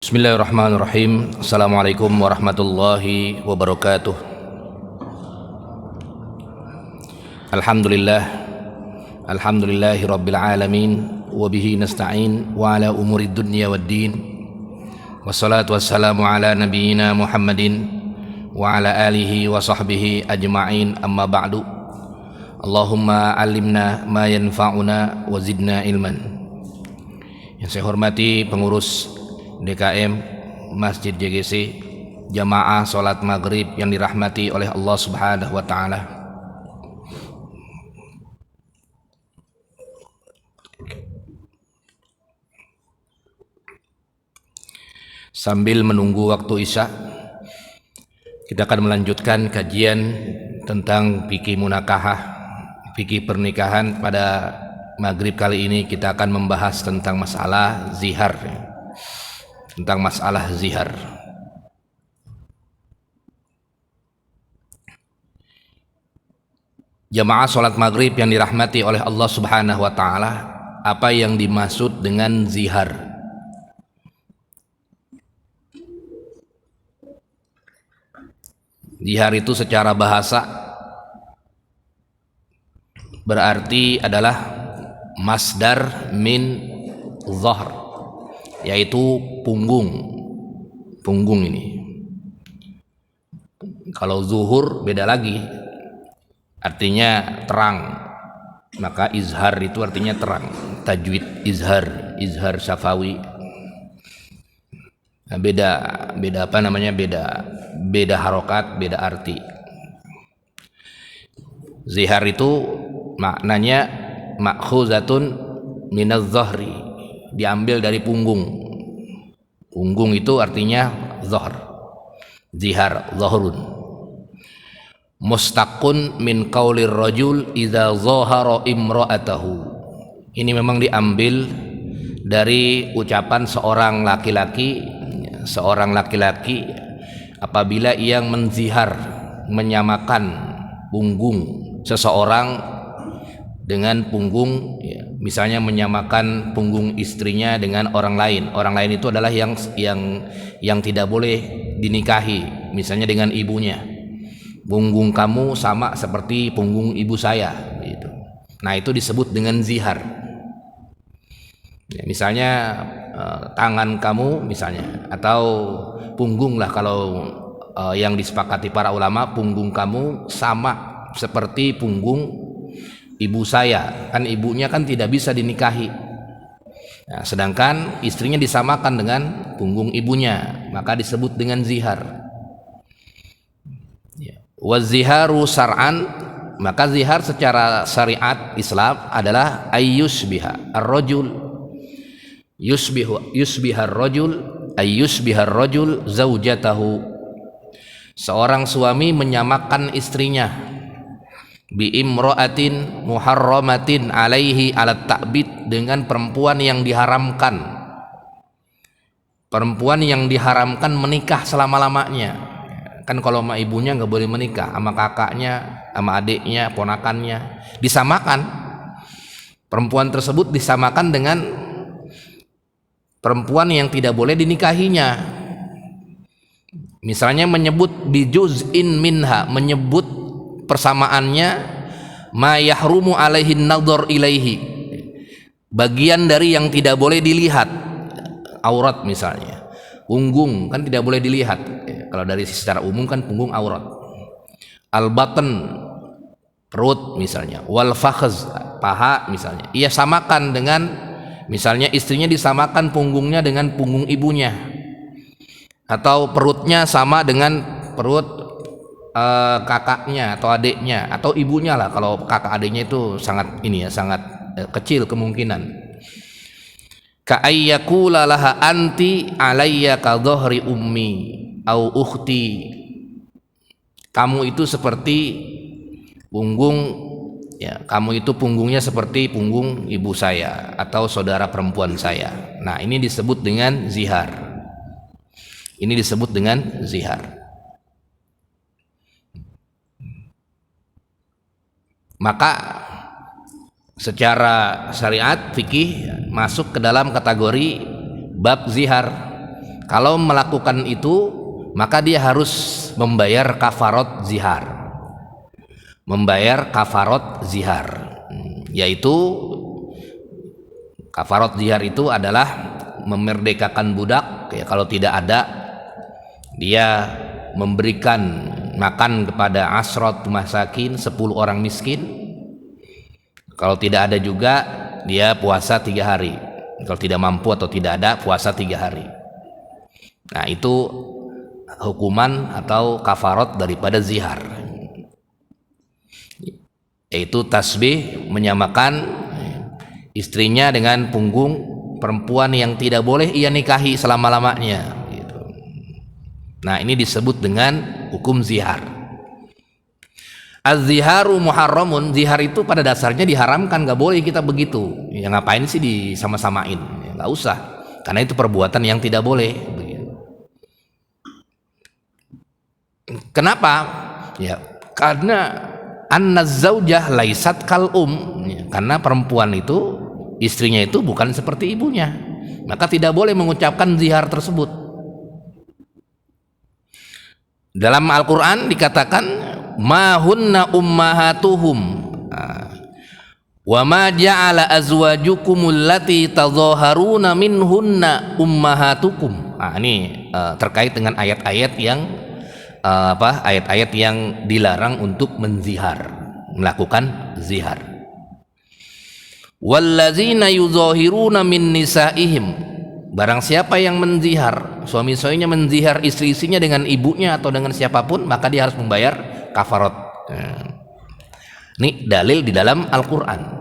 Bismillahirrahmanirrahim. Assalamualaikum warahmatullahi wabarakatuh. Alhamdulillah, alhamdulillahi rabbil alamin, wabihi nasta'in wa ala umurid dunya waddin. Wassalatu wassalamu ala nabiyyina Muhammadin wa ala alihi wa sahbihi ajma'in, amma ba'du. Allahumma alimna ma yanfa'una wa zidna ilman. Yang saya hormati pengurus DKM Masjid JGC, jamaah sholat maghrib yang dirahmati oleh Allah Subhanahu wa Ta'ala. Sambil menunggu waktu Isya, kita akan melanjutkan kajian tentang fikih munakahah, fikih pernikahan. Pada maghrib kali ini kita akan membahas tentang masalah zihar, tentang masalah zihar. Jamaah sholat maghrib yang dirahmati oleh Allah Subhanahu wa Ta'ala, apa yang dimaksud dengan zihar? Zihar itu secara bahasa berarti adalah masdar min zahr, yaitu punggung ini. Kalau zuhur beda lagi, artinya terang, maka izhar itu artinya terang. Tajwid izhar syafawi. Nah, beda apa namanya, beda harokat, beda arti. Zihar itu maknanya makhuzatun minaz zahri, diambil dari punggung. Punggung itu artinya zahr, zihar, zahrun. Mustaqun min qaulir rajul idza zahara imra'atahu. Ini memang diambil dari ucapan seorang laki-laki apabila ia menzihar, menyamakan punggung seseorang dengan punggung, ya, misalnya menyamakan punggung istrinya dengan orang lain. Orang lain itu adalah yang tidak boleh dinikahi, misalnya dengan ibunya. Punggung kamu sama seperti punggung ibu saya, gitu. Nah, itu disebut dengan zihar. Ya, misalnya tangan kamu misalnya, atau punggung lah, kalau yang disepakati para ulama, punggung kamu sama seperti punggung ibu saya, kan ibunya kan tidak bisa dinikahi. Nah, sedangkan istrinya disamakan dengan punggung ibunya, maka disebut dengan zihar. Waziharu sar'an, maka zihar secara syariat Islam adalah ayyusbiha ar-rajul, yusbihar rajul zaujatahu. Seorang suami menyamakan istrinya bi imra'atin muharramatin alaihi alat ta'bid, dengan perempuan yang diharamkan, perempuan yang diharamkan menikah selama-lamanya. Kan kalau sama ibunya nggak boleh menikah, sama kakaknya, sama adiknya, ponakannya disamakan. Perempuan tersebut disamakan dengan perempuan yang tidak boleh dinikahinya. Misalnya menyebut bijuz'in minha, menyebut persamaannya ma yahrumu alaihi nadhar ilaihi, bagian dari yang tidak boleh dilihat. Aurat misalnya, punggung kan tidak boleh dilihat, kalau dari secara umum kan punggung aurat. Al-batn, perut misalnya, wal fakhz, paha misalnya, ia samakan dengan, misalnya istrinya disamakan punggungnya dengan punggung ibunya, atau perutnya sama dengan perut kakaknya atau adiknya atau ibunya lah. Kalau kakak adiknya itu sangat sangat kecil kemungkinan. Ka ayyakula laha anti alayya ka dhahri ummi au ukhti. Kamu itu seperti punggung, ya, kamu itu punggungnya seperti punggung ibu saya atau saudara perempuan saya. Nah, ini disebut dengan zihar. Ini disebut dengan zihar. Maka secara syariat fikih masuk ke dalam kategori bab zihar. kalau melakukan itu maka dia harus membayar kafarat zihar. Membayar kafarat zihar, yaitu kafarat zihar itu adalah memerdekakan budak. Ya, kalau tidak ada, dia memberikan makan kepada asrat masakin, 10 orang miskin. Kalau tidak ada juga, dia puasa 3 hari. Kalau tidak mampu atau tidak ada, puasa 3 hari. Nah, itu hukuman atau kafarat daripada zihar, yaitu tasbih, menyamakan istrinya dengan punggung perempuan yang tidak boleh ia nikahi selama-lamanya gitu. Nah, ini disebut dengan hukum zihar. Az-ziharu muharramun, zihar itu pada dasarnya diharamkan, gak boleh kita begitu. Ya ngapain sih disama-samain? Ya, gak usah, karena itu perbuatan yang tidak boleh. Kenapa? Ya karena an-zaujah laisat kal ya, karena perempuan itu, istrinya itu bukan seperti ibunya, maka tidak boleh mengucapkan zihar tersebut. Dalam Al-Quran dikatakan ma hunna ummahatuhum wa ma ja'ala azwajukumul lati tadhaharuna minhunna ummahatukum. Ini terkait dengan ayat-ayat yang ayat-ayat yang dilarang untuk menzihar, melakukan zihar. Wallazina yuzahiruna min nisaihim, barang siapa yang menzihar, suami-suaminya menzihar istri-istrinya dengan ibunya atau dengan siapapun, maka dia harus membayar kafarat. Ini dalil di dalam Al-Quran.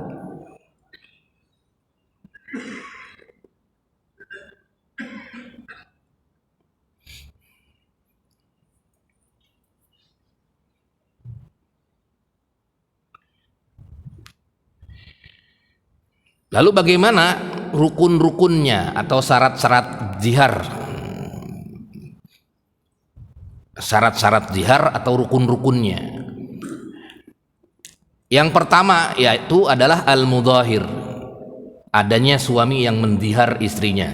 Lalu bagaimana rukun-rukunnya atau syarat-syarat zihar? Syarat-syarat zihar atau rukun-rukunnya. Yang pertama yaitu adalah al-mudhahir, adanya suami yang menzihar istrinya.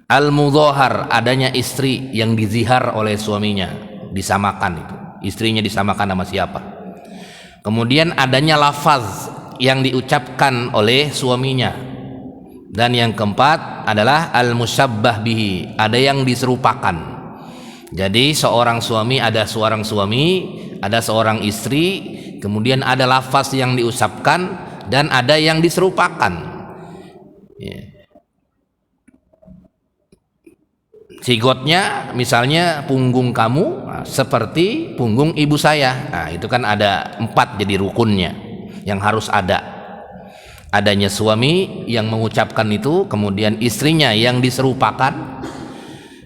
Al-mudhahar, adanya istri yang dizihar oleh suaminya, disamakan itu. Istrinya disamakan sama siapa? Kemudian adanya lafaz yang diucapkan oleh suaminya. Dan yang keempat adalah al-musyabbah bihi, ada yang diserupakan. Jadi seorang suami, ada seorang suami, ada seorang istri, kemudian ada lafaz yang diucapkan dan ada yang diserupakan. Sigotnya misalnya punggung kamu seperti punggung ibu saya. Nah, itu kan ada 4 jadi rukunnya yang harus ada. Adanya suami yang mengucapkan itu, kemudian istrinya yang diserupakan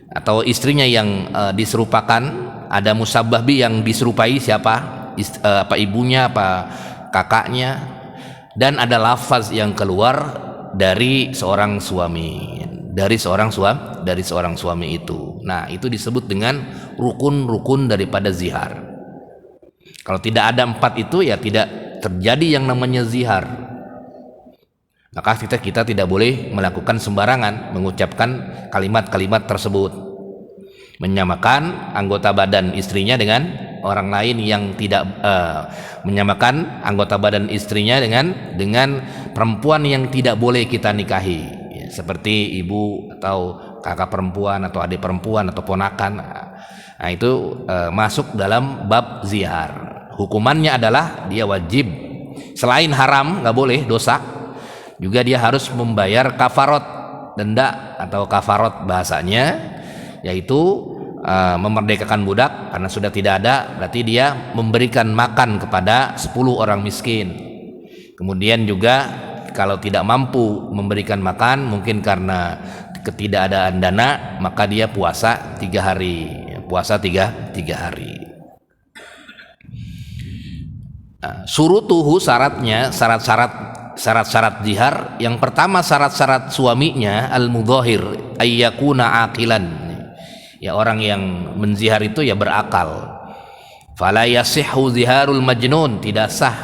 atau istrinya yang diserupakan, ada musabbah bi yang diserupai siapa? Apa ibunya, apa kakaknya, dan ada lafaz yang keluar dari seorang suami, dari seorang suami itu. Nah, itu disebut dengan rukun-rukun daripada zihar. Kalau tidak ada 4 itu, ya tidak terjadi yang namanya zihar. Maka kita tidak boleh melakukan sembarangan mengucapkan kalimat-kalimat tersebut, menyamakan anggota badan istrinya dengan orang lain yang tidak menyamakan anggota badan istrinya dengan perempuan yang tidak boleh kita nikahi, ya, seperti ibu atau kakak perempuan atau adik perempuan atau ponakan. Nah, itu masuk dalam bab zihar. Hukumannya adalah dia wajib, selain haram nggak boleh dosa, juga dia harus membayar kafarat, denda atau kafarat bahasanya, yaitu memerdekakan budak karena sudah tidak ada, berarti dia memberikan makan kepada 10 orang miskin. Kemudian juga kalau tidak mampu memberikan makan, mungkin karena ketidakadaan dana, maka dia puasa 3 hari, puasa 3 hari. Surutuhu, syaratnya, syarat-syarat zihar. Yang pertama syarat-syarat suaminya al-mudhahir ayyakuna aqilan, ya orang yang menzihar itu ya berakal. Fala yasihhu ziharul majnun, tidak sah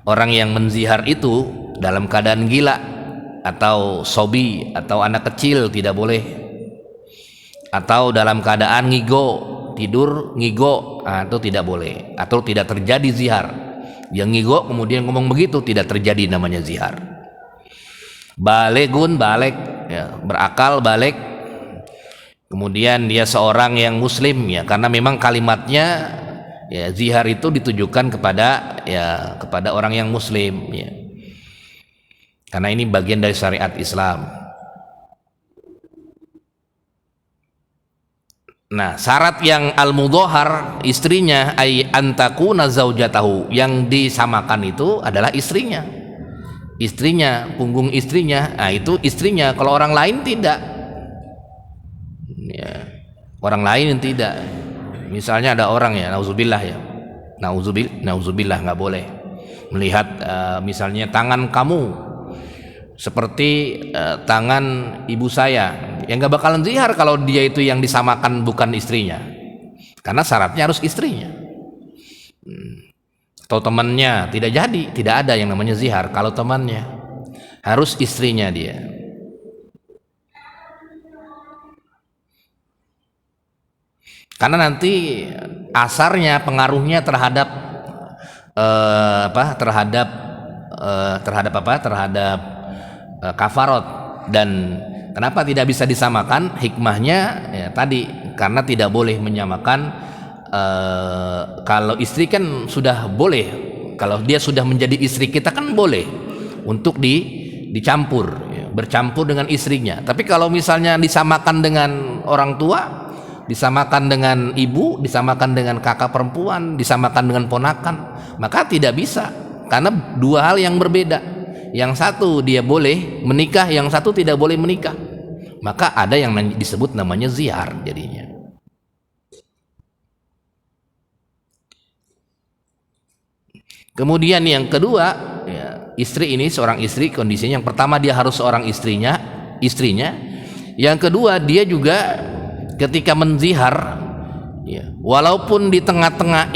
orang yang menzihar itu dalam keadaan gila atau sobi atau anak kecil, tidak boleh. atau dalam keadaan ngigo, tidur ngigo, itu tidak boleh, atau tidak terjadi zihar. Yang ngigo kemudian ngomong begitu, tidak terjadi namanya zihar. Balegun, balik, ya, berakal, balik. Kemudian dia seorang yang muslim, ya, karena memang kalimatnya, ya, zihar itu ditujukan kepada orang yang muslim, ya. Karena ini bagian dari syariat Islam. Nah, syarat yang al-mudhahar istrinya ay antakuna zaujatahu, yang disamakan itu adalah istrinya. Istrinya, punggung istrinya, itu istrinya. Kalau orang lain tidak. Ya, orang lain tidak. Misalnya ada orang, ya, nauzubillah, ya. Nauzubillah, nggak boleh melihat misalnya tangan kamu seperti tangan ibu saya, yang nggak bakalan zihar kalau dia itu yang disamakan bukan istrinya, karena syaratnya harus istrinya. Atau temannya, tidak ada yang namanya zihar kalau temannya, harus istrinya dia. Karena nanti asarnya, pengaruhnya terhadap kafarot. Dan kenapa tidak bisa disamakan? Hikmahnya, ya, tadi karena tidak boleh menyamakan. Kalau istri kan sudah boleh, kalau dia sudah menjadi istri kita kan boleh untuk dicampur, ya, bercampur dengan istrinya. Tapi kalau misalnya disamakan dengan orang tua, disamakan dengan ibu, disamakan dengan kakak perempuan, disamakan dengan ponakan, maka tidak bisa, karena dua hal yang berbeda. Yang satu dia boleh menikah, yang satu tidak boleh menikah, maka ada yang disebut namanya zihar jadinya. Kemudian yang kedua, ya, istri ini, seorang istri, kondisinya yang pertama dia harus seorang istrinya. Yang kedua dia juga ketika menzihar, ya, walaupun di tengah-tengah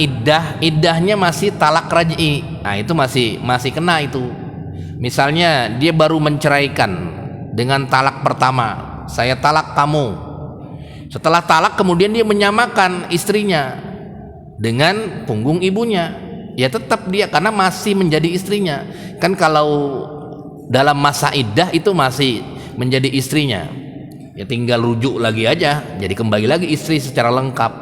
iddahnya masih talak raj'i, itu masih kena itu. Misalnya dia baru menceraikan dengan talak pertama, saya talak kamu. Setelah talak kemudian dia menyamakan istrinya dengan punggung ibunya, ya tetap dia, karena masih menjadi istrinya. Kan kalau dalam masa iddah itu masih menjadi istrinya, ya tinggal rujuk lagi aja, jadi kembali lagi istri secara lengkap,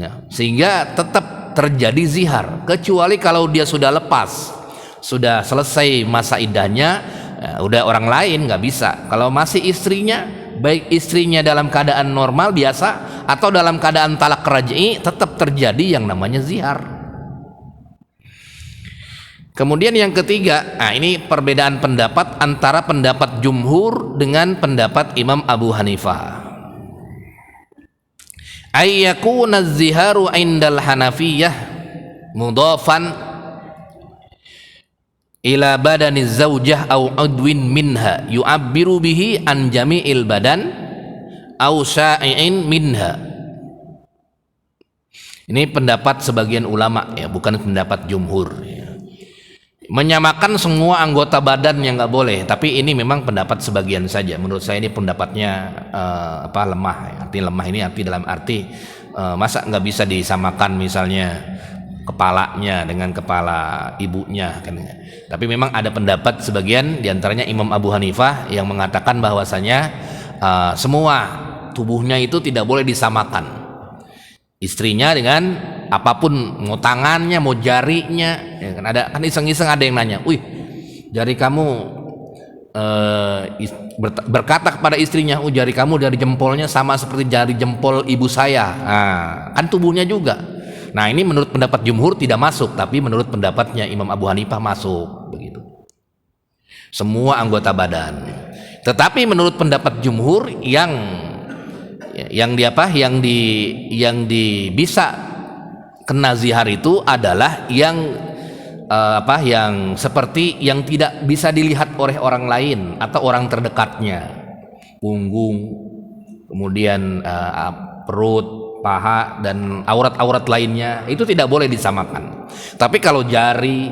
ya, sehingga tetap terjadi zihar. Kecuali kalau dia sudah lepas, sudah selesai masa iddahnya, ya, udah orang lain nggak bisa. Kalau masih istrinya, baik istrinya dalam keadaan normal biasa atau dalam keadaan talak raj'i, tetap terjadi yang namanya zihar. Kemudian yang ketiga, ini perbedaan pendapat antara pendapat jumhur dengan pendapat Imam Abu Hanifah. Ayyakuna az-ziharu indal Hanafiyah mudhafan ila badani zaujah au udwin minha yu'abbiru bihi an jami'il badan au syai'in minha. Ini pendapat sebagian ulama, ya, bukan pendapat jumhur, ya. Menyamakan semua anggota badan yang nggak boleh, tapi ini memang pendapat sebagian saja. Menurut saya ini pendapatnya lemah, ya. Arti lemah ini dalam arti masa nggak bisa disamakan misalnya kepalanya dengan kepala ibunya, kan. Tapi memang ada pendapat sebagian, diantaranya Imam Abu Hanifah, yang mengatakan bahwasanya semua tubuhnya itu tidak boleh disamakan. Istrinya dengan apapun, mau tangannya, mau jarinya, ya kan. Kan iseng-iseng ada yang nanya, "Wih, jari kamu," berkata kepada istrinya, "Oh, jari kamu dari jempolnya sama seperti jari jempol ibu saya." Kan tubuhnya juga. Nah, ini menurut pendapat jumhur tidak masuk, tapi menurut pendapatnya Imam Abu Hanifah masuk, begitu. Semua anggota badan. Tetapi menurut pendapat jumhur yang bisa kena zihar itu adalah yang seperti yang tidak bisa dilihat oleh orang lain atau orang terdekatnya. Punggung, kemudian perut, paha, dan aurat-aurat lainnya itu tidak boleh disamakan. Tapi kalau jari,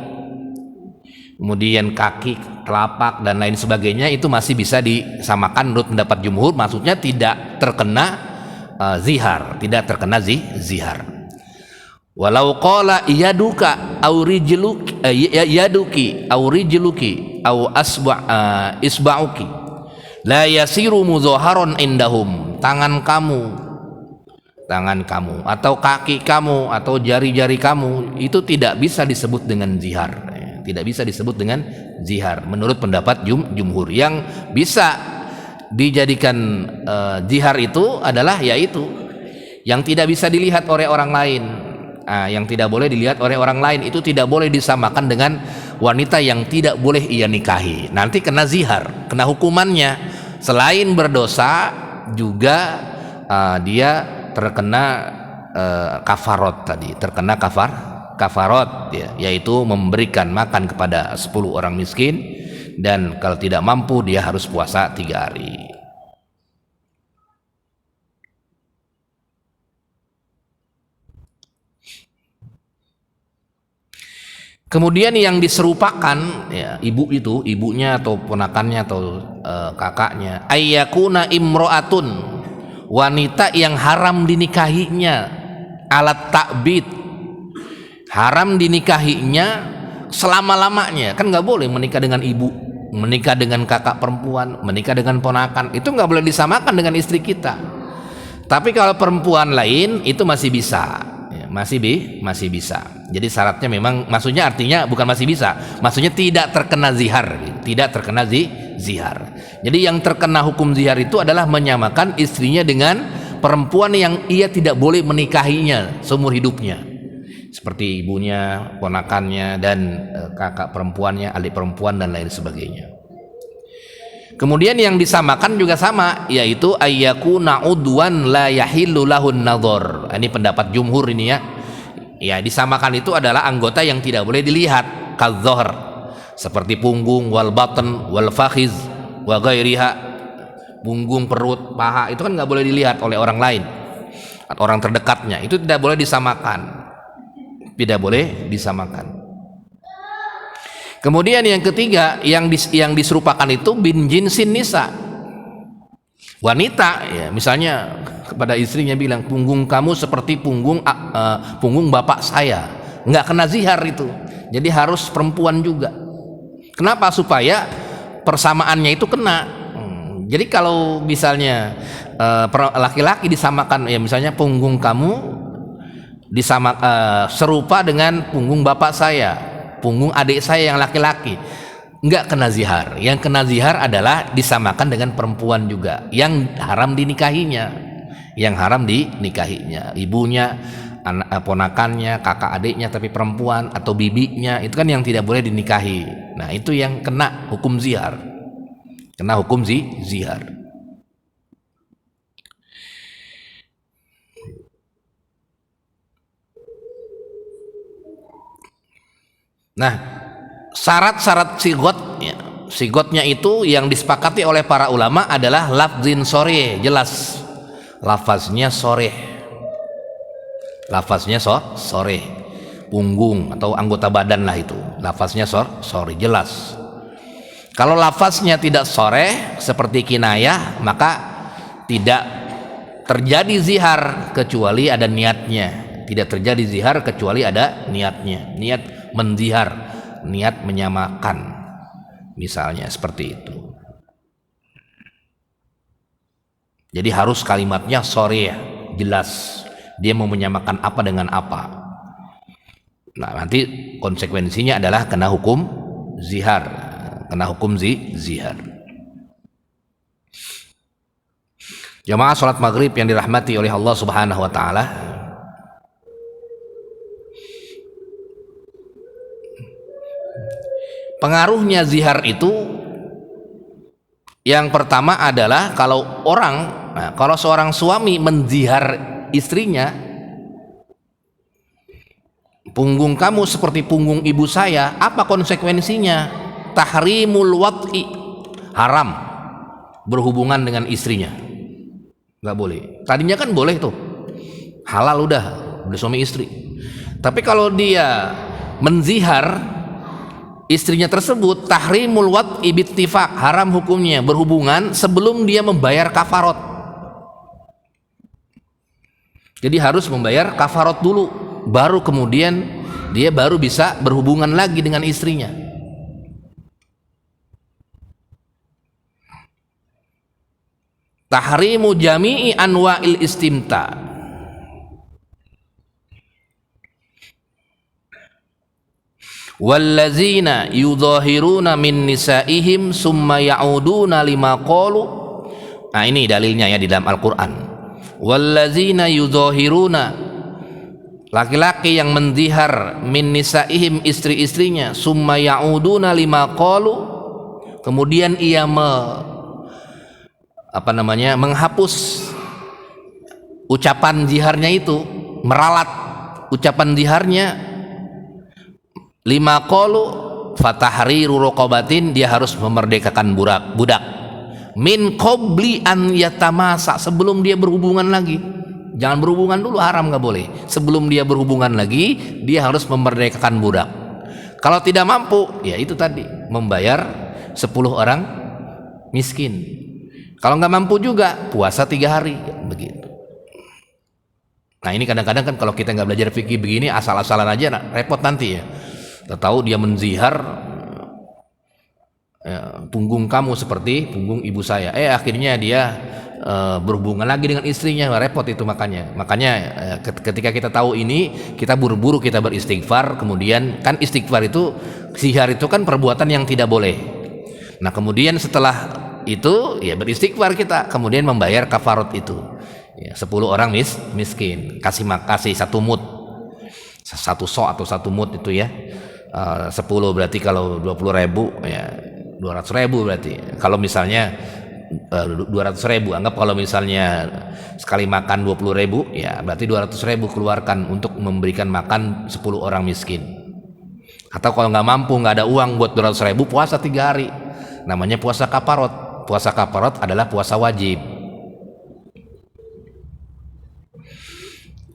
kemudian kaki, telapak, dan lain sebagainya itu masih bisa disamakan menurut pendapat jumhur. Maksudnya tidak terkena zihar, tidak terkena zihar. Walau qala yaduka aw rijluki yaduki aw rijluki aw isba'uki la yasiru muzaharon indahum, tangan kamu atau kaki kamu atau jari-jari kamu itu tidak bisa disebut dengan zihar, tidak bisa disebut dengan zihar menurut pendapat jumhur. Yang bisa dijadikan zihar itu adalah yaitu yang tidak bisa dilihat oleh orang lain. Yang tidak boleh dilihat oleh orang lain itu tidak boleh disamakan dengan wanita yang tidak boleh ia nikahi. Nanti kena zihar, kena hukumannya. Selain berdosa juga dia terkena kafarot tadi, terkena kafarot ya, yaitu memberikan makan kepada 10 orang miskin, dan kalau tidak mampu dia harus puasa 3 hari. Kemudian yang diserupakan ya, ibunya atau ponakannya atau kakaknya, ayyakuna imro'atun, wanita yang haram dinikahinya, alat takbid, haram dinikahinya selama-lamanya. Kan nggak boleh menikah dengan ibu, menikah dengan kakak perempuan, menikah dengan ponakan, itu nggak boleh disamakan dengan istri kita. Tapi kalau perempuan lain itu masih bisa ya, masih bisa. Jadi syaratnya memang, maksudnya artinya bukan masih bisa, maksudnya tidak terkena zihar, tidak terkena zihar. Jadi yang terkena hukum zihar itu adalah menyamakan istrinya dengan perempuan yang ia tidak boleh menikahinya seumur hidupnya, seperti ibunya, ponakannya, dan kakak perempuannya, adik perempuan, dan lain sebagainya. Kemudian yang disamakan juga sama, yaitu ayyakuna udwan la yahillu lahun nadhar. Ini pendapat jumhur ini ya. Ya, disamakan itu adalah anggota yang tidak boleh dilihat, kadzohar, seperti punggung, wal batn, wal fakhiz, wa ghairiha. Punggung, perut, paha itu kan nggak boleh dilihat oleh orang lain, orang terdekatnya. Itu tidak boleh disamakan, tidak boleh disamakan. Kemudian yang ketiga, yang diserupakan itu bin jinsin nisa, wanita ya, misalnya kepada istrinya bilang, punggung kamu seperti punggung bapak saya, nggak kena zihar itu. Jadi harus perempuan juga. Kenapa? Supaya persamaannya itu kena. Jadi kalau misalnya laki-laki disamakan ya, misalnya punggung kamu serupa dengan punggung bapak saya, punggung adik saya yang laki-laki, nggak kena zihar. Yang kena zihar adalah disamakan dengan perempuan juga yang haram dinikahinya, ibunya, ponakannya, kakak adiknya tapi perempuan, atau bibinya, itu kan yang tidak boleh dinikahi. Nah itu yang kena hukum zihar, zihar. Nah, syarat-syarat sigotnya itu yang disepakati oleh para ulama adalah lafzin soreh, jelas lafaznya soreh, punggung atau anggota badan lah, itu lafaznya soreh, jelas. Kalau lafaznya tidak soreh seperti kinayah, maka tidak terjadi zihar kecuali ada niatnya. Tidak terjadi zihar kecuali ada niatnya, niat menzihar, niat menyamakan, misalnya seperti itu. Jadi harus kalimatnya soreh, jelas dia mau menyamakan apa dengan apa. Nah nanti konsekuensinya adalah kena hukum zihar, zihar. Jamaah sholat maghrib yang dirahmati oleh Allah Subhanahu wa Ta'ala, pengaruhnya zihar itu yang pertama adalah kalau seorang suami menzihar istrinya, punggung kamu seperti punggung ibu saya, apa konsekuensinya? Tahrimul wat'i, haram berhubungan dengan istrinya, nggak boleh. Tadinya kan boleh tuh, halal udah suami istri. Tapi kalau dia menzihar istrinya tersebut, tahrimul wat'i bittifaq, haram hukumnya berhubungan sebelum dia membayar kafarot. Jadi harus membayar kafarat dulu, baru kemudian dia baru bisa berhubungan lagi dengan istrinya. Tahrimu jami'i anwa'il istimta. Wallazina yudhahiruna min nisaihim summa ya'uduna lima qalu. Nah, ini dalilnya ya di dalam Al-Qur'an. Wallazina yudhahiruna, laki-laki yang mendihar, min nisaihim, istri-istrinya, summa ya'uduna lima qalu, kemudian ia menghapus ucapan ziharnya itu, meralat ucapan ziharnya, lima qalu fatahriru raqabatin, dia harus memerdekakan budak min qabli an yatamasa, sebelum dia berhubungan lagi. Jangan berhubungan dulu, haram, nggak boleh. Sebelum dia berhubungan lagi, dia harus memerdekakan budak. Kalau tidak mampu, ya itu tadi, membayar 10 orang miskin. Kalau nggak mampu juga, puasa 3 hari, begitu. Nah, ini kadang-kadang kan kalau kita nggak belajar fikih begini, asal-asalan aja, repot nanti ya. Kita tahu dia menzihar, punggung kamu seperti punggung ibu saya. Akhirnya dia berhubungan lagi dengan istrinya, repot itu. Makanya ketika kita tahu ini, kita buru-buru kita beristighfar. Kemudian kan istighfar itu, zihar itu kan perbuatan yang tidak boleh. Nah, kemudian setelah itu ya beristighfar kita, kemudian membayar kafarat itu ya, 10 orang miskin, kasih 1 mud, 1 so atau 1 mud itu ya, 10 berarti kalau 20.000 ya 200.000 berarti. Kalau misalnya 200.000, anggap kalau misalnya sekali makan 20.000 ya berarti 200.000 keluarkan untuk memberikan makan 10 orang miskin. Atau kalau nggak mampu, nggak ada uang buat 200.000, puasa 3 hari, namanya puasa kafarat. Puasa kafarat adalah puasa wajib.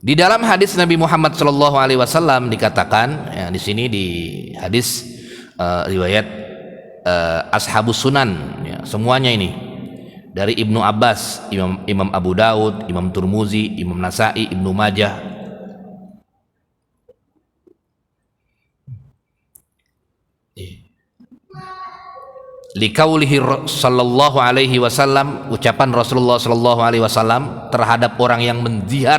Di dalam hadis Nabi Muhammad SAW dikatakan ya, di sini di hadis riwayat Ashabus Sunan ya, semuanya ini dari Ibnu Abbas, Imam Abu Daud, Imam Turmuzi, Imam Nasai, Ibnu Majah. Liqaulihi sallallahu alaihi wasallam, ucapan Rasulullah sallallahu alaihi wasallam terhadap orang yang menzihar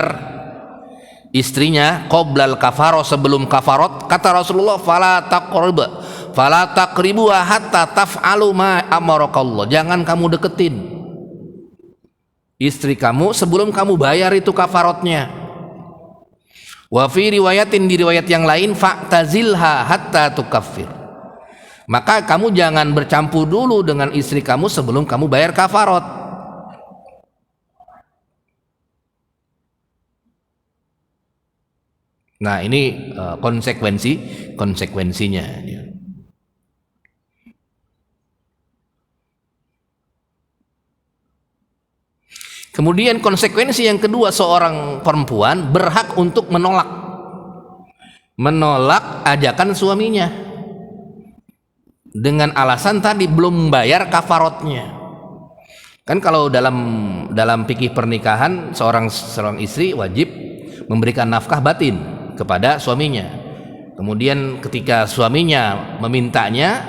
istrinya qoblal kafarah, sebelum kafarat, kata Rasulullah, fala taqribu hatta taf'alu ma amarakallah, jangan kamu deketin istri kamu sebelum kamu bayar itu kafaratnya. Wa fi riwayatin, di riwayat yang lain, fa'tazilha hatta tukaffir, maka kamu jangan bercampur dulu dengan istri kamu sebelum kamu bayar kafarat. Nah, ini konsekuensinya. Kemudian konsekuensi yang kedua, seorang perempuan berhak untuk menolak ajakan suaminya dengan alasan tadi belum membayar kafaratnya. Kan kalau dalam fikih pernikahan, seorang istri wajib memberikan nafkah batin kepada suaminya. Kemudian ketika suaminya memintanya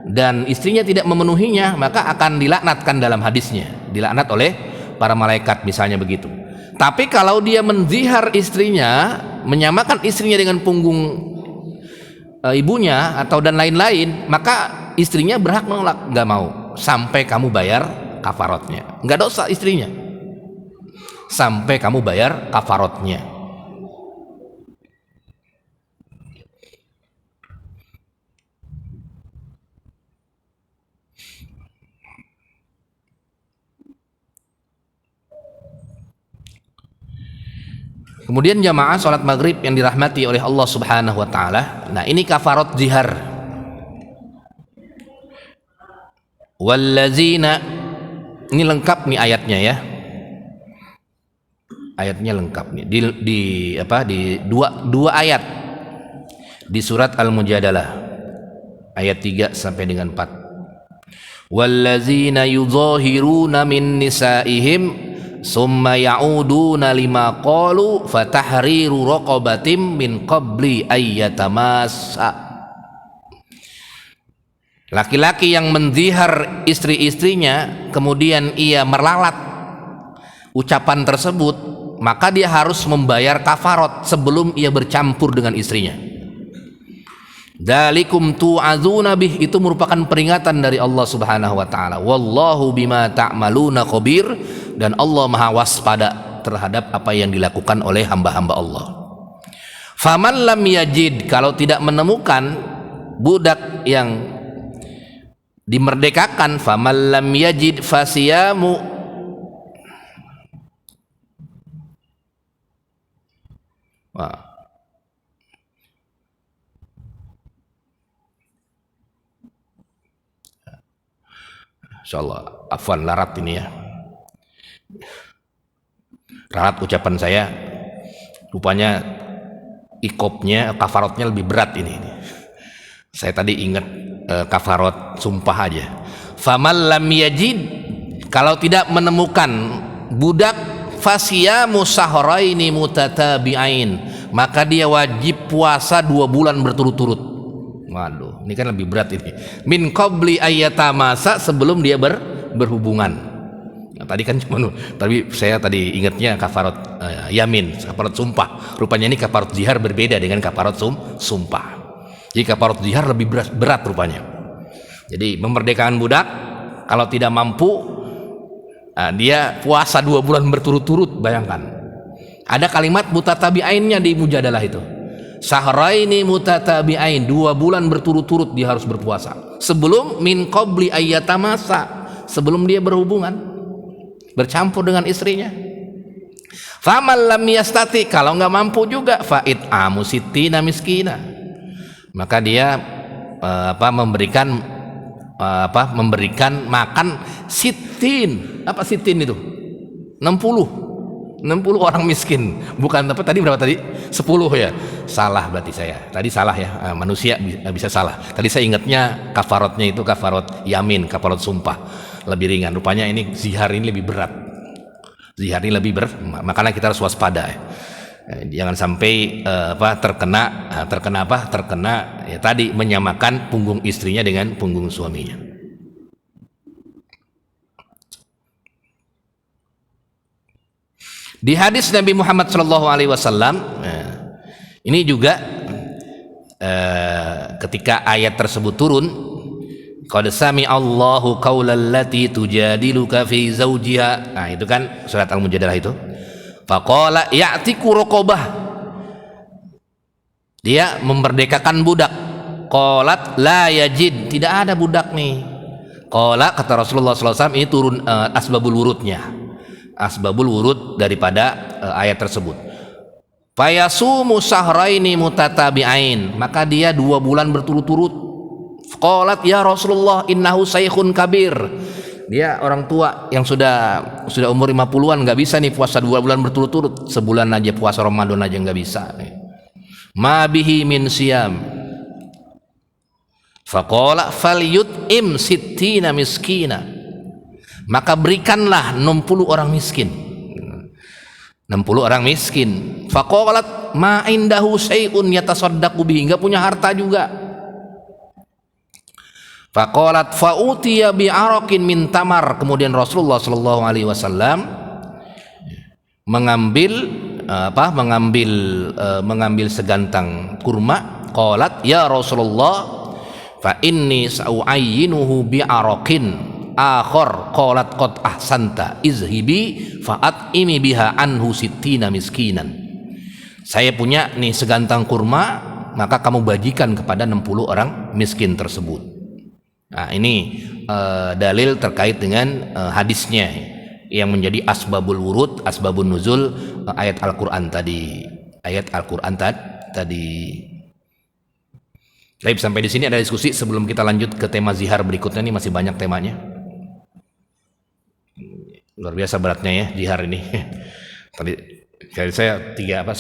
dan istrinya tidak memenuhinya, maka akan dilaknatkan dalam hadisnya, dilaknat oleh para malaikat misalnya begitu. Tapi kalau dia menzihar istrinya, menyamakan istrinya dengan punggung ibunya atau dan lain-lain, maka istrinya berhak menolak, nggak mau sampai kamu bayar kafaratnya. Nggak dosa istrinya sampai kamu bayar kafaratnya. Kemudian jamaah sholat maghrib yang dirahmati oleh Allah Subhanahu wa ta'ala. Nah, ini kafarat zihar. Wallazina, ini lengkap nih ayatnya ya. Ayatnya lengkap nih di dua ayat di surat Al-Mujadalah ayat 3 sampai dengan 4. Wallazina yudhahiruna min nisaihim summa ya'uduna lima qalu fatahriru raqabatim min qabli ayyatamassa. Laki-laki yang menzihar istri-istrinya kemudian ia meralat ucapan tersebut, maka dia harus membayar kafarat sebelum ia bercampur dengan istrinya. Dzalikum tu'adzuna bih, itu merupakan peringatan dari Allah Subhanahu wa taala. Wallahu bima ta'maluna khabir, dan Allah Maha waspada terhadap apa yang dilakukan oleh hamba-hamba Allah. Faman lam yajid, kalau tidak menemukan budak yang dimerdekakan, faman lam yajid fasiyamu, insyaallah afwan larat ini ya, larat ucapan saya, rupanya ikopnya kafaratnya lebih berat ini. Saya tadi ingat kafarat sumpah aja. Faman lam yajid, kalau tidak menemukan budak, fasiyamu sahraini mutatabi'ain, maka dia wajib puasa 2 bulan berturut-turut. Waduh, ini kan lebih berat ini. Min qabli ayyatamasa, sebelum dia berhubungan. Nah, tadi kan cuma, tapi saya tadi ingatnya kafarat yamin, kafarat sumpah. Rupanya ini kafarat zihar berbeda dengan kafarat sumpah. Jadi kafarat zihar lebih berat rupanya. Jadi memerdekakan budak, kalau tidak mampu, dia puasa 2 bulan berturut-turut. Bayangkan, ada kalimat mutatabi'ainnya di mujadalah itu. Sahraini mutatabi'ain, 2 bulan berturut-turut dia harus berpuasa sebelum min qabli ayyatamasa, sebelum dia berhubungan, bercampur dengan istrinya. Faman lam yastati, kalau nggak mampu juga, fa'it'amu sittina miskina, maka dia memberikan makan sitin. Apa sitin itu? 60 orang miskin. Bukan apa tadi, berapa tadi? 10 ya. Salah berarti saya. Tadi salah ya. Manusia bisa salah. Tadi saya ingatnya kafaratnya itu kafarat yamin, kafarat sumpah. Lebih ringan. Rupanya ini zihar ini lebih berat. Zihar ini lebih berat. Makanya kita harus waspada ya. Jangan sampai terkena ya tadi, menyamakan punggung istrinya dengan punggung suaminya. Di hadis Nabi Muhammad SAW, ini juga ketika ayat tersebut turun, qad sami Allahu qaulal lati tujadiluka fi zawjiha. Nah, itu kan surat Al-Mujadalah itu. Faqala ya'tiku raqabah, dia memerdekakan budak. Qalat la yajid, tidak ada budak nih. Qala, kata Rasulullah SAW, ini turun asbabul wurudnya, asbabul wurud daripada ayat tersebut. Fayasumu sahraini mutatabi'ain, maka dia 2 bulan berturut-turut. Qalat ya Rasulullah innahu saikhun kabir, dia orang tua yang sudah umur 50-an, nggak bisa nih puasa 2 bulan berturut-turut. Sebulan aja puasa Ramadan aja nggak bisa. Ma bihi min siyam. Faqala falyut'im sittina miskina, maka berikanlah 60 orang miskin. 60 orang miskin. Faqalat ma indahu syai'un yatasaddaqu bihi, nggak punya harta juga. Faqalat fa'utiya bi'araqin min tamar, kemudian Rasulullah sallallahu alaihi wasallam mengambil segantang kurma. Qalat ya Rasulullah fa inni sa'u'ayyinuhu bi'araqin akhar. Qalat qad ahsanta izhibi fa'at'imi biha anhu sittina miskinan. Saya punya nih segantang kurma, maka kamu bagikan kepada 60 orang miskin tersebut. Nah, ini dalil terkait dengan hadisnya yang menjadi asbabul wurud, asbabun nuzul ayat Al-Qur'an tadi. Ayat Al-Qur'an tadi. Baik, sampai di sini ada diskusi sebelum kita lanjut ke tema zihar berikutnya. Ini masih banyak temanya. Luar biasa beratnya ya zihar ini. Tadi saya 10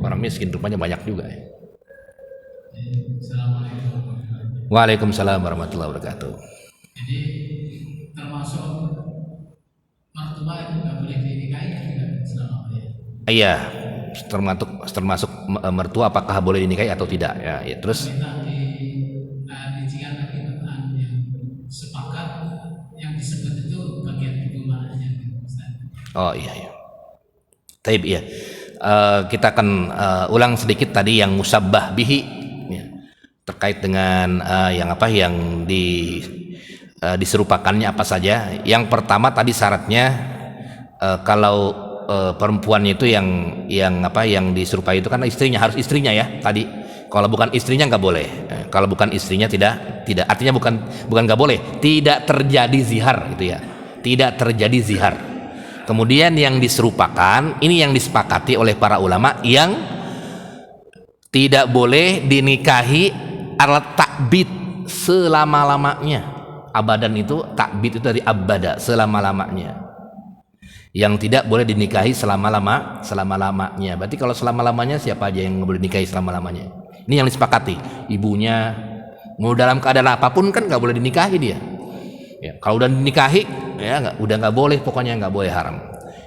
orang miskin, rupanya banyak juga ya. Waalaikumsalam warahmatullahi wabarakatuh. Jadi termasuk Iya, termasuk mertua apakah boleh dinikahi atau tidak ya, ya terus oh iya iya. Taib iya. Kita akan ulang sedikit tadi yang musabbah bihi ya, terkait dengan yang apa yang diserupakannya apa saja. Yang pertama tadi syaratnya kalau perempuannya itu yang apa yang diserupai itu kan istrinya, harus istrinya ya tadi. Kalau bukan istrinya nggak boleh. Kalau bukan istrinya tidak artinya bukan nggak boleh, tidak terjadi zihar gitu ya. Tidak terjadi zihar. Kemudian yang diserupakan ini yang disepakati oleh para ulama yang tidak boleh dinikahi alat takbid selama-lamanya. Abadan itu takbid itu dari abada, selama-lamanya. Yang tidak boleh dinikahi selama-lamanya. Berarti kalau selama-lamanya siapa aja yang boleh dinikahi selama-lamanya? Ini yang disepakati. Ibunya mau dalam keadaan apapun kan nggak boleh dinikahi dia. Ya, kalau udah dinikahi ya udah nggak boleh, pokoknya nggak boleh, haram.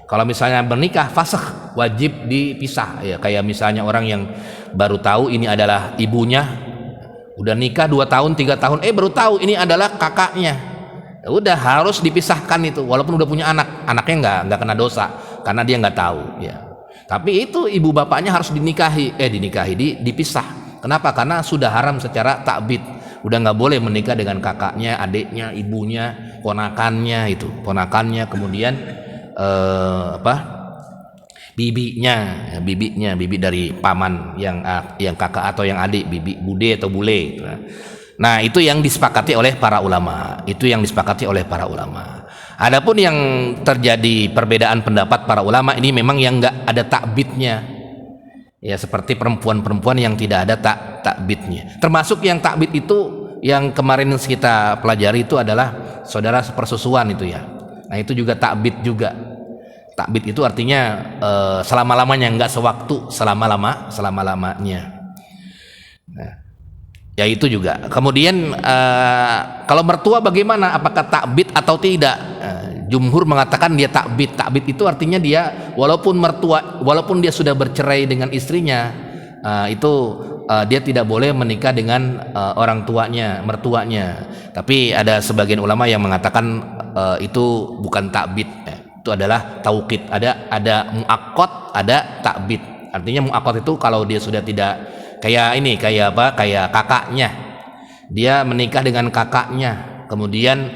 Kalau misalnya bernikah fasakh, wajib dipisah ya, kayak misalnya orang yang baru tahu ini adalah ibunya, udah nikah 2 tahun 3 tahun baru tahu ini adalah kakaknya, ya udah harus dipisahkan itu, walaupun udah punya anaknya nggak kena dosa karena dia nggak tahu ya. Tapi itu ibu bapaknya harus dipisah. Kenapa? Karena sudah haram secara takbid. Udah nggak boleh menikah dengan kakaknya, adiknya, ibunya, ponakannya, kemudian bibi dari paman yang kakak atau yang adik, bibi, bude atau bule. Nah itu yang disepakati oleh para ulama. Adapun yang terjadi perbedaan pendapat para ulama ini memang yang nggak ada takbidnya. Ya seperti perempuan-perempuan yang tidak ada takbidnya. Termasuk yang takbid itu yang kemarin kita pelajari itu adalah saudara sepersusuan itu ya. Nah itu juga takbid juga. Takbid itu artinya selama-lamanya, enggak sewaktu, selama-lamanya. Nah, ya itu juga. Kemudian kalau mertua bagaimana? Apakah takbid atau tidak? Jumhur mengatakan dia takbid. Takbid itu artinya dia walaupun dia sudah bercerai dengan istrinya, dia tidak boleh menikah dengan orang tuanya, mertuanya. Tapi ada sebagian ulama yang mengatakan itu bukan takbid, itu adalah tauqid. Ada muakkad, ada takbid. Artinya muakkad itu kalau dia sudah tidak kayak kakaknya, dia menikah dengan kakaknya, kemudian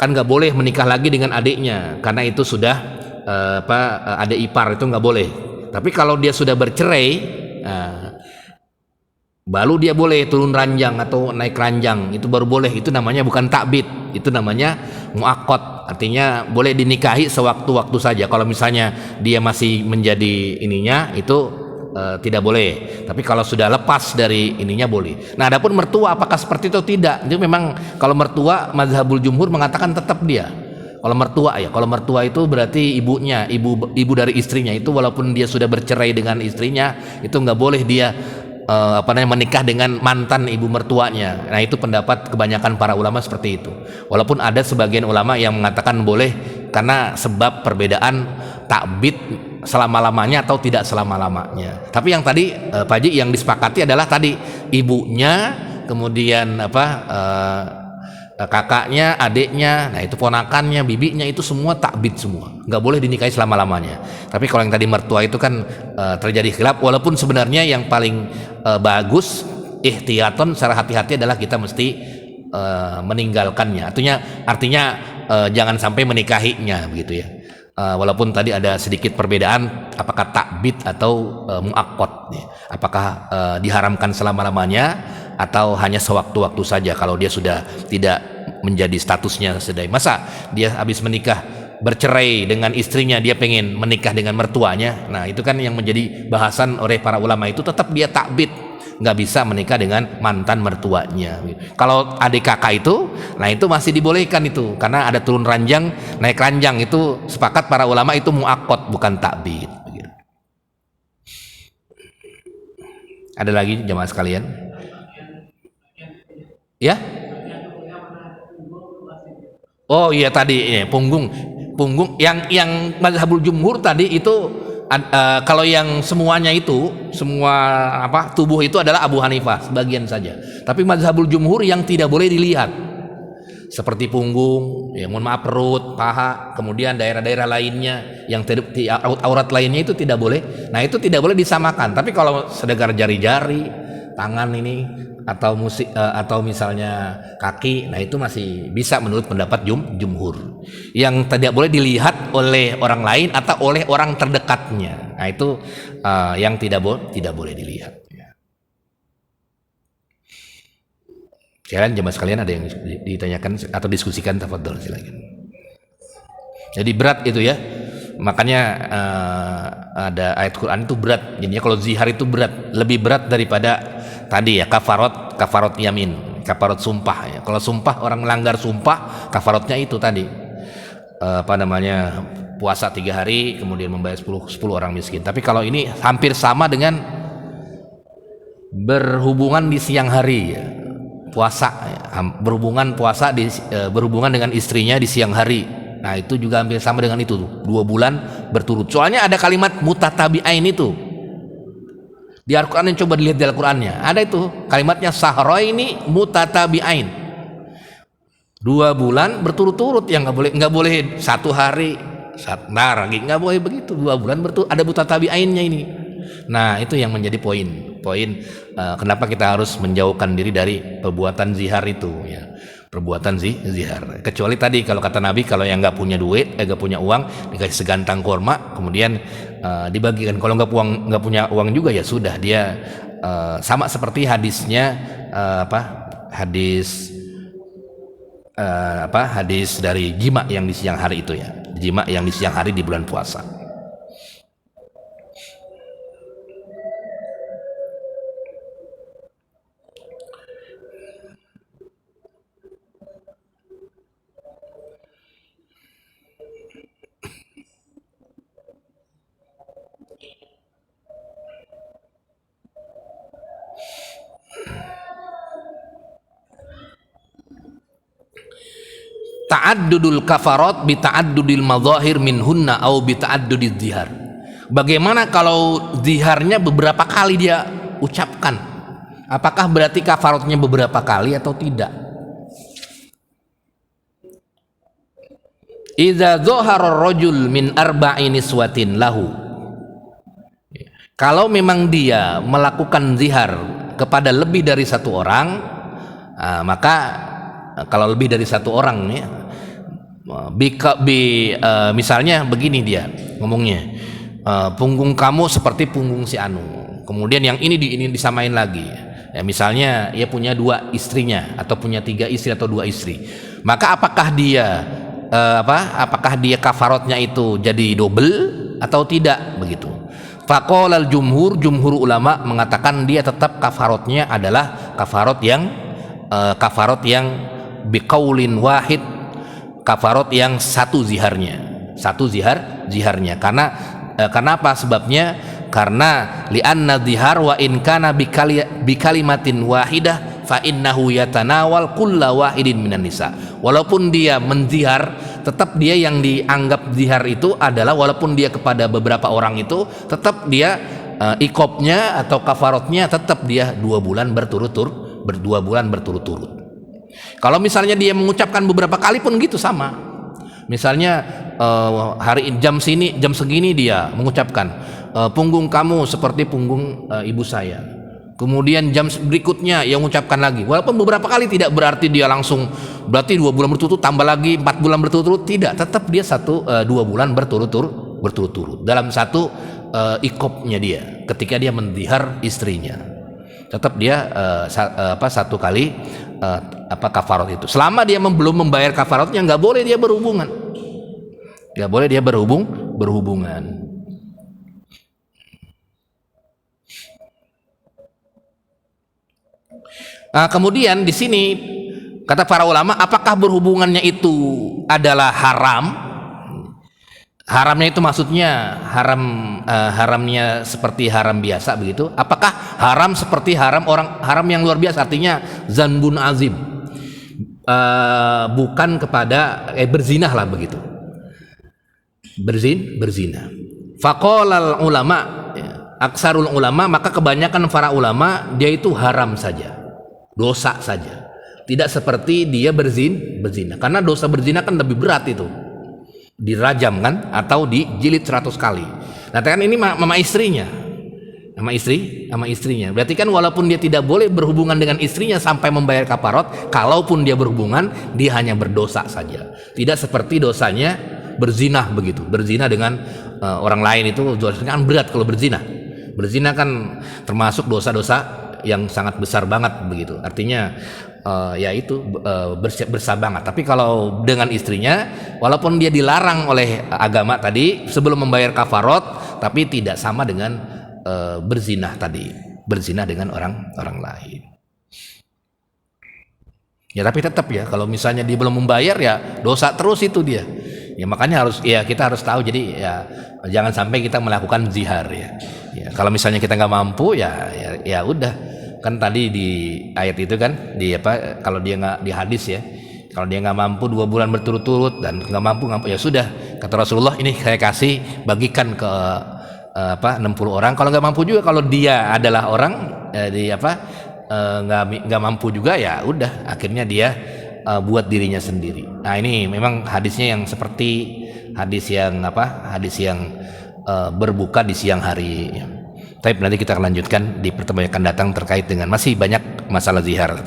kan nggak boleh menikah lagi dengan adiknya karena itu sudah adik ipar, itu nggak boleh. Tapi kalau dia sudah bercerai, baru dia boleh turun ranjang atau naik ranjang, itu baru boleh. Itu namanya bukan takbid, itu namanya muakkad. Artinya boleh dinikahi sewaktu-waktu saja. Kalau misalnya dia masih menjadi ininya, itu tidak boleh. Tapi kalau sudah lepas dari ininya boleh. Nah, adapun mertua apakah seperti itu atau tidak? Itu memang kalau mertua mazhabul jumhur mengatakan tetap dia. Kalau mertua itu berarti ibunya, ibu dari istrinya itu, walaupun dia sudah bercerai dengan istrinya, itu nggak boleh dia menikah dengan mantan ibu mertuanya. Nah, itu pendapat kebanyakan para ulama seperti itu. Walaupun ada sebagian ulama yang mengatakan boleh karena sebab perbedaan takbid selama-lamanya atau tidak selama-lamanya. Tapi yang tadi Pak Haji yang disepakati adalah tadi ibunya, kemudian kakaknya, adiknya, nah itu ponakannya, bibinya, itu semua takbid semua, nggak boleh dinikahi selama-lamanya. Tapi kalau yang tadi mertua itu kan terjadi khilaf, walaupun sebenarnya yang paling bagus ihtiyaton secara hati-hati adalah kita mesti meninggalkannya. Artinya jangan sampai menikahinya begitu ya. Walaupun tadi ada sedikit perbedaan apakah takbid atau muakkad, apakah diharamkan selama-lamanya atau hanya sewaktu-waktu saja kalau dia sudah tidak menjadi statusnya sedai. Masa dia habis menikah bercerai dengan istrinya dia pengen menikah dengan mertuanya? Nah itu kan yang menjadi bahasan oleh para ulama, itu tetap dia takbid, nggak bisa menikah dengan mantan mertuanya. Kalau adik kakak itu, nah itu masih dibolehkan itu karena ada turun ranjang, naik ranjang, itu sepakat para ulama itu muakkad bukan takbid. Ada lagi jamaah sekalian? Ya? Oh iya tadi ya, punggung yang mazhabul jumhur tadi itu kalau yang semuanya itu semua apa tubuh itu adalah Abu Hanifah sebagian saja. Tapi mazhabul jumhur yang tidak boleh dilihat seperti punggung, ya mohon maaf perut, paha, kemudian daerah-daerah lainnya yang aurat lainnya itu tidak boleh. Nah itu tidak boleh disamakan. Tapi kalau sekedar jari-jari, tangan ini atau misalnya kaki, nah itu masih bisa menurut pendapat jumhur. Yang tidak boleh dilihat oleh orang lain atau oleh orang terdekatnya. Nah itu yang tidak boleh dilihat. Silakan jemaah sekalian, ada yang ditanyakan atau diskusikan, tafadhol silakan. Jadi berat itu ya. Makanya ada ayat Quran itu berat. Jadinya kalau zihar itu berat, lebih berat daripada tadi ya kafarat yamin, kafarat sumpah ya. Kalau sumpah orang melanggar sumpah, kafaratnya itu tadi puasa 3 hari kemudian membayar 10 orang miskin. Tapi kalau ini hampir sama dengan berhubungan di siang hari ya. Puasa berhubungan dengan istrinya di siang hari. Nah itu juga hampir sama dengan itu 2 bulan berturut. Soalnya ada kalimat mutatabi'ain itu di Al-Quran, yang coba dilihat di Al-Qurannya ada itu kalimatnya sahraini mutatabi'ain, 2 bulan berturut-turut. Yang nggak boleh 1 hari lagi, nggak boleh begitu, 2 bulan berturut, ada mutatabi'ainnya ini. Nah itu yang menjadi poin kenapa kita harus menjauhkan diri dari perbuatan zihar itu ya, perbuatan zihar. Kecuali tadi kalau kata Nabi, kalau yang nggak punya duit, nggak punya uang, dikasih segantang kurma kemudian dibagikan. Kalau nggak punya uang juga ya sudah, dia sama seperti hadisnya hadis dari jima yang di siang hari itu ya, jima yang di siang hari di bulan puasa. Ta'addudul kafarat bi ta'addudil madzahir minhunna au bi ta'addudid zihar. Bagaimana kalau ziharnya beberapa kali dia ucapkan? Apakah berarti kafaratnya beberapa kali atau tidak? Idza dhahara ar-rajul min arba'i niswatin lahu. Kalau memang dia melakukan zihar kepada lebih dari 1 orang, maka kalau lebih dari 1 orang ya, misalnya begini dia ngomongnya, punggung kamu seperti punggung si Anu, kemudian yang ini disamain lagi ya, misalnya ia punya 2 istrinya atau punya 3 istri atau 2 istri, maka apakah dia kafaratnya itu jadi double atau tidak begitu? Faqala al-jumhur ulama mengatakan dia tetap kafaratnya adalah kafarat yang biqaulin wahid, kafarat yang 1 ziharnya. Karena apa sebabnya? Karena li'anna zihar wa in kana bikalimatin wahidah fa innahu yatanawal kulla wahidin minan nisa. Walaupun dia menzihar, tetap dia yang dianggap zihar itu adalah, walaupun dia kepada beberapa orang itu, tetap dia ikopnya atau kafaratnya tetap dia 2 bulan berturut-turut. Kalau misalnya dia mengucapkan beberapa kali pun gitu sama. Misalnya jam segini dia mengucapkan punggung kamu seperti punggung ibu saya. Kemudian jam berikutnya yang mengucapkan lagi. Walaupun beberapa kali tidak berarti dia langsung berarti 2 bulan berturut-turut tambah lagi 4 bulan berturut-turut, tidak. Tetap dia 2 bulan berturut-turut dalam satu ikopnya dia ketika dia mendihar istrinya. Tetap dia 1 kali kafarat itu. Selama dia belum membayar kafaratnya, nggak boleh dia berhubungan. Kemudian di sini kata para ulama, apakah berhubungannya itu adalah haram? Haramnya itu maksudnya haramnya seperti haram biasa begitu? Apakah haram seperti haram yang luar biasa, artinya zanbun azim, bukan kepada berzinah lah begitu. Berzina. Faqalal ulama, aksarul ulama, maka kebanyakan para ulama dia itu haram saja, dosa saja. Tidak seperti dia berzina. Karena dosa berzina kan lebih berat itu. Dirajam kan atau dijilid 100 kali. Nah, kan ini sama istrinya. Sama istrinya. Berarti kan walaupun dia tidak boleh berhubungan dengan istrinya sampai membayar kafarot, kalaupun dia berhubungan, dia hanya berdosa saja. Tidak seperti dosanya berzina begitu. Berzina dengan orang lain itu dosanya kan berat kalau berzina. Berzina kan termasuk dosa-dosa yang sangat besar banget begitu. Artinya ya itu besar banget. Tapi kalau dengan istrinya, walaupun dia dilarang oleh agama tadi sebelum membayar kafarot, tapi tidak sama dengan berzina tadi, berzina dengan orang lain. Ya tapi tetap ya, kalau misalnya dia belum membayar ya dosa terus itu dia. Ya makanya kita harus tahu. Jadi ya jangan sampai kita melakukan zihar ya. Ya kalau misalnya kita nggak mampu ya udah. Kan tadi di ayat itu kan kalau dia nggak, di hadis ya, kalau dia nggak mampu 2 bulan berturut-turut dan nggak mampu ya sudah, kata Rasulullah, ini saya kasih, bagikan ke 60 orang. Kalau nggak mampu juga, kalau dia adalah orang nggak mampu juga ya udah, akhirnya dia buat dirinya sendiri. Nah ini memang hadisnya yang seperti hadis yang berbuka di siang hari. Tapi nanti kita akan lanjutkan di pertemuan yang akan datang terkait dengan masih banyak masalah zihar.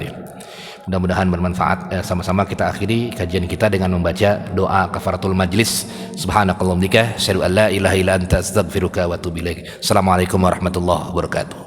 Mudah-mudahan bermanfaat. Sama-sama kita akhiri kajian kita dengan membaca doa kafaratul majlis. Subhanakallahumma wa bihamdika, asyhadu an la ilaha illa anta, astaghfiruka wa atubu ilaik. Assalamualaikum warahmatullahi wabarakatuh.